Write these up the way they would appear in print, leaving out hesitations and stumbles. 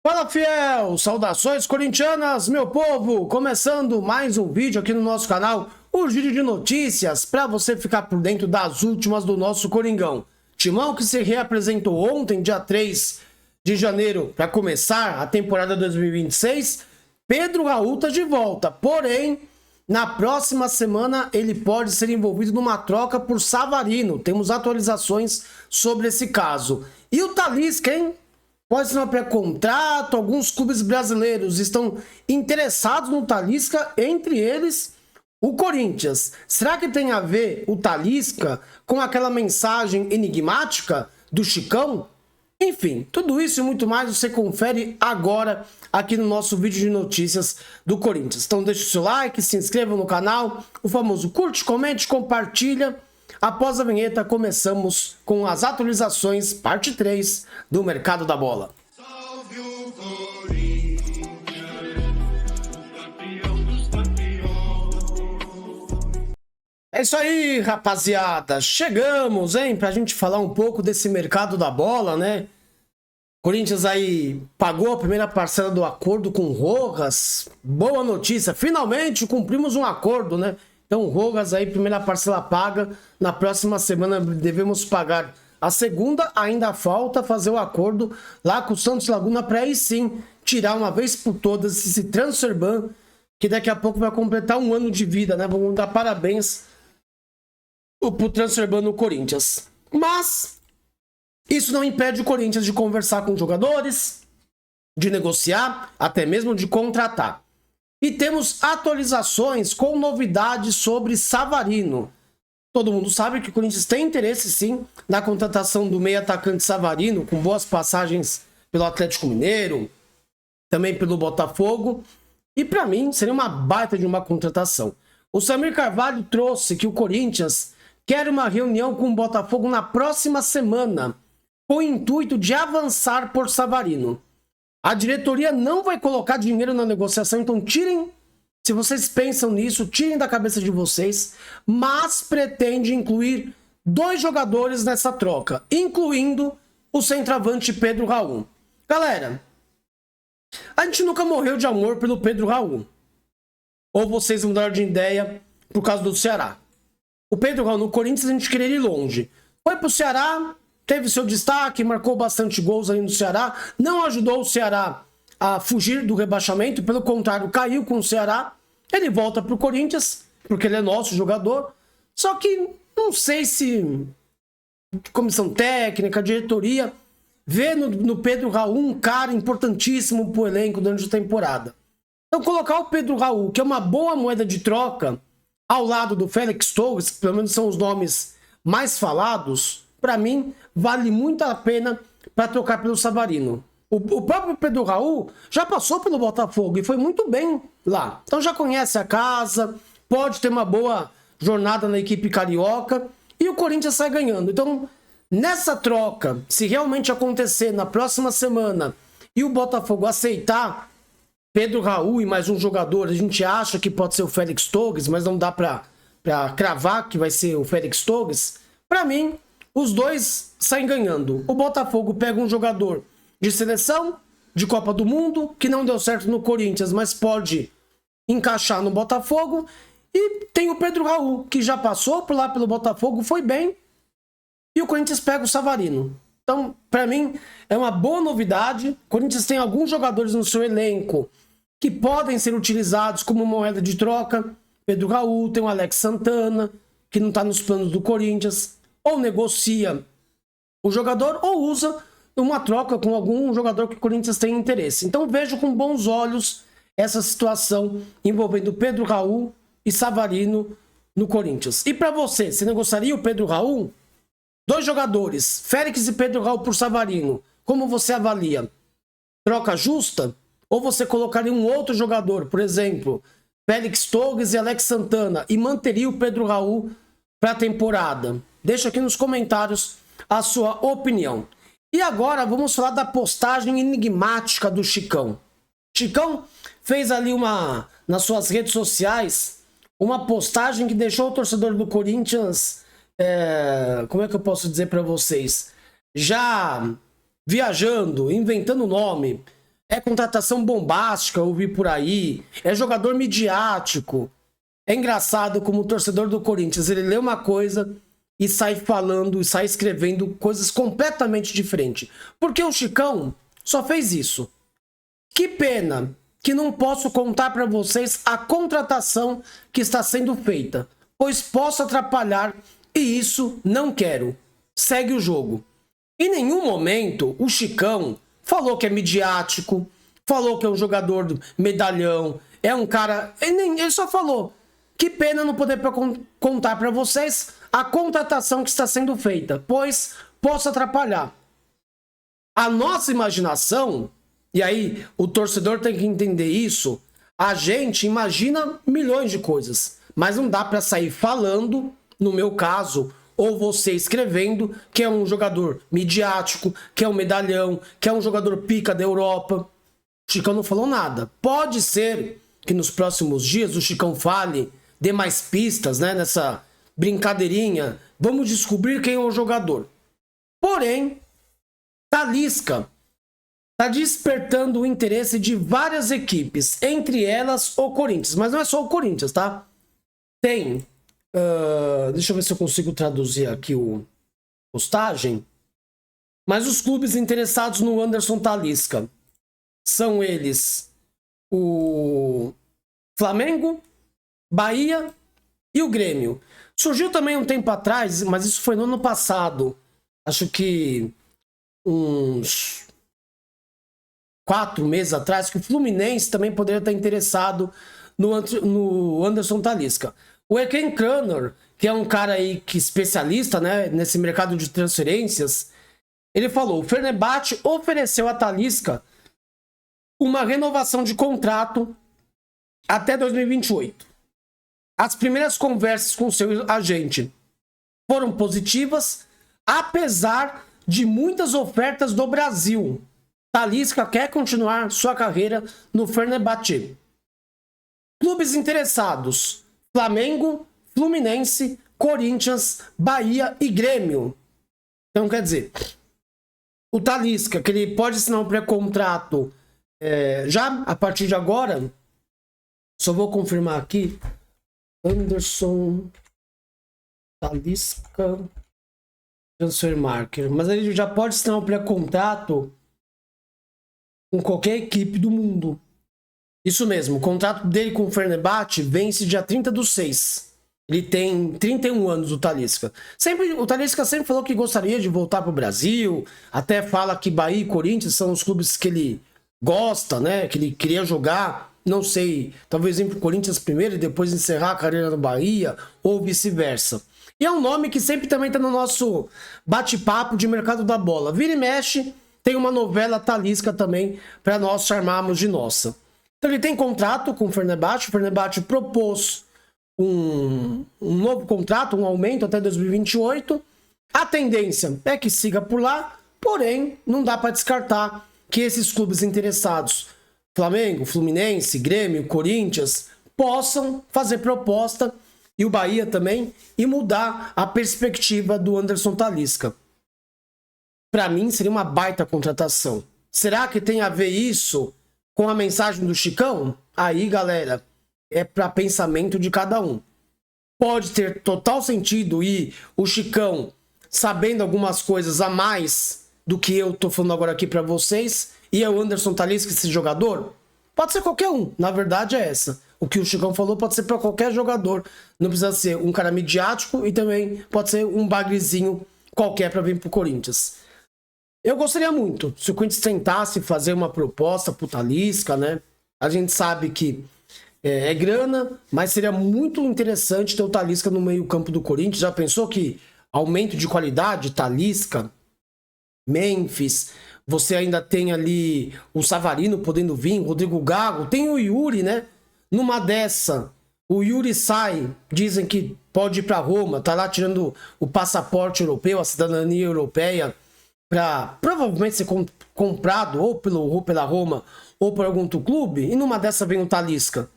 Fala, fiel! Saudações corintianas, meu povo! Começando mais um vídeo aqui no nosso canal, o Giro de Notícias, para você ficar por dentro das últimas do nosso Coringão. Timão que se reapresentou ontem, dia 3 de janeiro, para começar a temporada 2026. Pedro Raul tá de volta, porém, na próxima semana ele pode ser envolvido numa troca por Savarino. Temos atualizações sobre esse caso. E o Talisca, hein? Pode ser um pré-contrato, alguns clubes brasileiros estão interessados no Talisca, entre eles o Corinthians. Será que tem a ver o Talisca com aquela mensagem enigmática do Chicão? Enfim, tudo isso e muito mais você confere agora aqui no nosso vídeo de notícias do Corinthians. Então deixa o seu like, se inscreva no canal, o famoso curte, comente, compartilha. Após a vinheta, começamos com as atualizações, parte 3 do Mercado da Bola. Salve o Corinthians, o campeão dos campeões. É isso aí, rapaziada. Chegamos, hein, pra gente falar um pouco desse Mercado da Bola, né? Corinthians aí pagou a primeira parcela do acordo com o Rojas. Boa notícia, finalmente cumprimos um acordo, né? Então, o Rojas aí, primeira parcela paga. Na próxima semana devemos pagar a segunda. Ainda falta fazer o acordo lá com o Santos Laguna para aí sim tirar uma vez por todas esse transfer ban, que daqui a pouco vai completar um ano de vida, né? Vamos dar parabéns pro transfer ban no Corinthians. Mas isso não impede o Corinthians de conversar com jogadores, de negociar, até mesmo de contratar. E temos atualizações com novidades sobre Savarino. Todo mundo sabe que o Corinthians tem interesse sim na contratação do meio atacante Savarino, com boas passagens pelo Atlético Mineiro, também pelo Botafogo. E para mim seria uma baita de uma contratação. O Samir Carvalho trouxe que o Corinthians quer uma reunião com o Botafogo na próxima semana, com o intuito de avançar por Savarino. A diretoria não vai colocar dinheiro na negociação, então tirem, se vocês pensam nisso, tirem da cabeça de vocês, mas pretende incluir 2 jogadores nessa troca, incluindo o centroavante Pedro Raul. Galera, a gente nunca morreu de amor pelo Pedro Raul. Ou vocês mudaram de ideia por causa do Ceará. O Pedro Raul no Corinthians a gente queria ir longe. Foi pro Ceará, teve seu destaque, marcou bastante gols aí no Ceará, não ajudou o Ceará a fugir do rebaixamento, pelo contrário, caiu com o Ceará. Ele volta pro Corinthians, porque ele é nosso jogador, só que não sei se comissão técnica, diretoria, vê no Pedro Raul um cara importantíssimo pro elenco durante a temporada. Então colocar o Pedro Raul, que é uma boa moeda de troca, ao lado do Félix Torres, que pelo menos são os nomes mais falados, para mim, vale muito a pena para trocar pelo Savarino. O próprio Pedro Raul já passou pelo Botafogo e foi muito bem lá. Então já conhece a casa, pode ter uma boa jornada na equipe carioca e o Corinthians sai ganhando. Então, nessa troca, se realmente acontecer na próxima semana e o Botafogo aceitar Pedro Raul e mais um jogador, a gente acha que pode ser o Félix Torres, mas não dá para cravar que vai ser o Félix Torres. Para mim, os dois saem ganhando. O Botafogo pega um jogador de seleção, de Copa do Mundo, que não deu certo no Corinthians, mas pode encaixar no Botafogo. E tem o Pedro Raul, que já passou por lá pelo Botafogo, foi bem. E o Corinthians pega o Savarino. Então, para mim, é uma boa novidade. O Corinthians tem alguns jogadores no seu elenco que podem ser utilizados como moeda de troca. Pedro Raul, tem o Alex Santana, que não está nos planos do Corinthians. Ou negocia o jogador ou usa uma troca com algum jogador que o Corinthians tem interesse. Então vejo com bons olhos essa situação envolvendo Pedro Raul e Savarino no Corinthians. E para você negociaria o Pedro Raul? 2 jogadores, Félix e Pedro Raul por Savarino. Como você avalia? Troca justa? Ou você colocaria um outro jogador, por exemplo, Félix Torres e Alex Santana, e manteria o Pedro Raul para a temporada? Deixa aqui nos comentários a sua opinião. E agora vamos falar da postagem enigmática do Chicão. Chicão fez ali nas suas redes sociais uma postagem que deixou o torcedor do Corinthians, como é que eu posso dizer para vocês? Já viajando, inventando nome, É contratação bombástica, eu vi por aí. É jogador midiático. É engraçado como o torcedor do Corinthians, ele lê uma coisa e sai falando, e sai escrevendo coisas completamente diferentes. Porque o Chicão só fez isso. Que pena que não posso contar para vocês a contratação que está sendo feita, pois posso atrapalhar e isso não quero. Segue o jogo. Em nenhum momento o Chicão falou que é midiático, falou que é um jogador medalhão, é um cara... Ele só falou: que pena não poder contar para vocês a contratação que está sendo feita, pois posso atrapalhar. A nossa imaginação, e aí o torcedor tem que entender isso, a gente imagina milhões de coisas, mas não dá para sair falando, no meu caso, ou você escrevendo, que é um jogador midiático, que é um medalhão, que é um jogador pica da Europa. O Chicão não falou nada. Pode ser que nos próximos dias o Chicão fale, dê mais pistas, né, nessa brincadeirinha. Vamos descobrir quem é o jogador. Porém, Talisca está despertando o interesse de várias equipes, entre elas o Corinthians. Mas não é só o Corinthians, tá? Tem... deixa eu ver se eu consigo traduzir aqui o postagem. Mas os clubes interessados no Anderson Talisca são eles: o Flamengo, Bahia e o Grêmio. Surgiu também um tempo atrás, mas isso foi no ano passado, acho que uns 4 meses atrás, que o Fluminense também poderia estar interessado no Anderson Talisca. O Eken Kranor, que é um cara aí que especialista, né, nesse mercado de transferências, ele falou: o Fenerbahçe ofereceu a Talisca uma renovação de contrato até 2028. As primeiras conversas com seu agente foram positivas, apesar de muitas ofertas do Brasil. Talisca quer continuar sua carreira no Fenerbahçe. Clubes interessados: Flamengo, Fluminense, Corinthians, Bahia e Grêmio. Então, quer dizer, o Talisca, que ele pode assinar um pré-contrato já a partir de agora, só vou confirmar aqui, Anderson Talisca Transfer Market, mas ele já pode assinar um pré-contrato com qualquer equipe do mundo. Isso mesmo, o contrato dele com o Fenerbahçe vence dia 30/6. Ele tem 31 anos, o Talisca. O Talisca sempre falou que gostaria de voltar para o Brasil, até fala que Bahia e Corinthians são os clubes que ele gosta, né? Que ele queria jogar, não sei, talvez ir para o Corinthians primeiro e depois encerrar a carreira no Bahia, ou vice-versa. E é um nome que sempre também está no nosso bate-papo de mercado da bola. Vira e mexe, tem uma novela Talisca também para nós charmarmos de nossa. Então ele tem contrato com o Fenerbahçe propôs um novo contrato, um aumento até 2028. A tendência é que siga por lá, porém não dá para descartar que esses clubes interessados, Flamengo, Fluminense, Grêmio, Corinthians, possam fazer proposta, e o Bahia também, e mudar a perspectiva do Anderson Talisca. Para mim seria uma baita contratação. Será que tem a ver isso com a mensagem do Chicão? Aí, galera, é para pensamento de cada um. Pode ter total sentido, e o Chicão, sabendo algumas coisas a mais do que eu tô falando agora aqui para vocês, e é o Anderson Talisca esse jogador? Pode ser qualquer um, na verdade é essa. O que o Chicão falou pode ser para qualquer jogador. Não precisa ser um cara midiático, e também pode ser um bagrezinho qualquer para vir pro Corinthians. Eu gostaria muito, se o Corinthians tentasse fazer uma proposta pro Talisca, né? A gente sabe que é grana, mas seria muito interessante ter o Talisca no meio-campo do Corinthians. Já pensou que aumento de qualidade, Talisca, Memphis, você ainda tem ali o Savarino podendo vir, Rodrigo Gago, tem o Yuri, né? Numa dessa, o Yuri sai, dizem que pode ir para Roma, tá lá tirando o passaporte europeu, a cidadania europeia, para provavelmente ser comprado ou pela Roma ou por algum outro clube, e numa dessa vem o Talisca.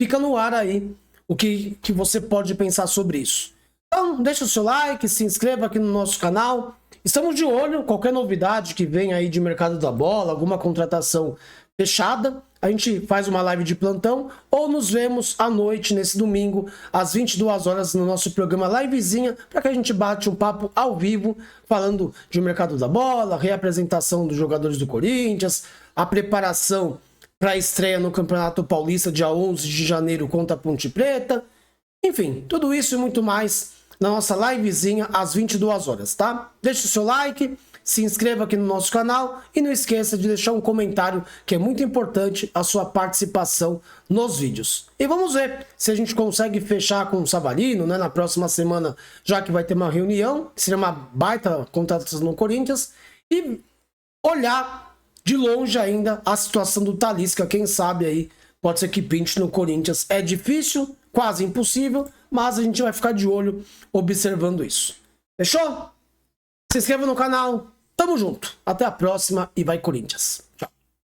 Fica no ar aí o que você pode pensar sobre isso. Então, deixa o seu like, se inscreva aqui no nosso canal estamos de olho, qualquer novidade que venha aí de mercado da bola, alguma contratação fechada, a gente faz uma live de plantão ou nos vemos à noite, nesse domingo, às 22 horas, no nosso programa Livezinha, para que a gente bate um papo ao vivo, falando de mercado da bola, reapresentação dos jogadores do Corinthians, a preparação para a estreia no Campeonato Paulista, dia 11 de janeiro, contra a Ponte Preta. Enfim, tudo isso e muito mais na nossa livezinha às 22 horas, tá? Deixe o seu like, se inscreva aqui no nosso canal e não esqueça de deixar um comentário, que é muito importante a sua participação nos vídeos. E vamos ver se a gente consegue fechar com o Savarino, né, na próxima semana, já que vai ter uma reunião, que seria uma baita contratação no Corinthians, e olhar de longe ainda a situação do Talisca, quem sabe aí pode ser que pinte no Corinthians. É difícil, quase impossível, mas a gente vai ficar de olho observando isso. Fechou? Se inscreva no canal. Tamo junto. Até a próxima e vai Corinthians.